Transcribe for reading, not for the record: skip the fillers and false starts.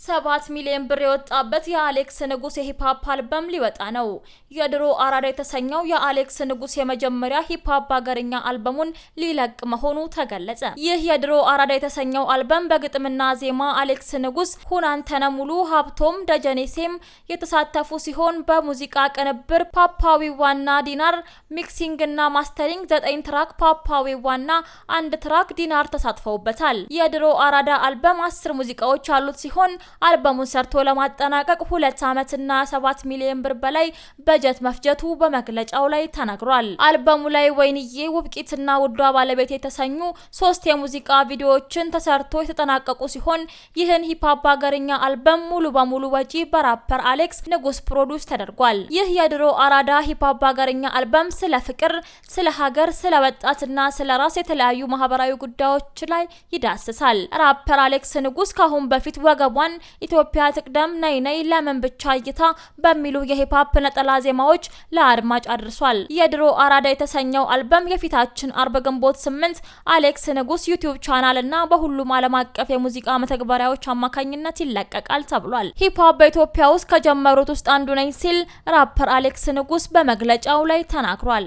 7 ሚሊዮን ብር የወጣበት የአሌክስ ንጉስ የሂፕሆፕ አልበም ሊወጣ ነው። የድሮ አራዳ የተሰኘው የአሌክስ ንጉስ የመጀመሪያ ሂፕሆፕ ሀገርኛ አልበሙን ሊለቅ መሆኑ ተገለጸ። ይህ የድሮ አራዳ የተሰኘው አልበም በግጥምና ዜማ አሌክስ ንጉስ፣ ሁናንተነ ሙሉ፣ ሀብቶም ደጀኔሴም የተሳተፉ ሲሆን በሙዚቃ ቅንብር ፓፓዊ ዋና ዲናር፣ ሚክሲንግና ማስተሪንግ 9 ትራክ ፓፓዊ ዋና 1 ትራክ ዲናር ተሳትፈውበታል። የድሮ አራዳ አልበም 10 ሙዚቃዎች ያሉት ሲሆን አልበሙን ሰርቶ ለማጠናቀቅ 2 ዓመትና 7 ሚሊዮን ብር በላይ በጀት መፍጀቱ በመግለጫው ላይ ተነግሯል። አልበሙ ላይ ወይንዬ፣ ውብቂትና ውዷ ባለቤት የተሰኙ 3 የሙዚቃ ቪዲዮዎችን ተሰርቶ የተጠናቀቁ ሲሆን ይህን ሂፕሆፕ ሀገርኛ አልበም ሙሉ በሙሉ ወጪ በራፐር አሌክስ ንጉስ ፕሮዲውስ ተደርጓል። ይህ የድሮ አራዳ ሂፕሆፕ ሀገርኛ አልበም ስለ ፍቅር፣ ስለ ሀገር፣ ስለ ወጣትና ስለ ራስ የተለያዩ ማህበራዊ ጉዳዮች ላይ ይዳስሳል። ራፐር አሌክስ ንጉስ ካሁን በፊት ወገቧን ኢትዮጵያ ትቅደም፣ ነይ ነይ፣ ለምን ብቻ እይታ በሚሉ የሂፕሆፕ ነጠላ ዜማዎች ለአድማጭ አድርሷል። የድሮ አራዳ የተሰኘው አልበም የፊታችን አርብ ግንቦት 8 አሌክስ ንጉስ ዩቲዩብ ቻናል እና በሁሉም ዓለም አቀፍ የሙዚቃ መተግበሪያዎች አማካኝነት ይለቀቃል ተብሏል። ሂፕሆፕ በኢትዮጵያ ውስጥ ከጀመሩት ውስጥ አንዱ ነኝ ሲል ራፐር አሌክስ ንጉስ በመግለጫው ላይ ተናግሯል።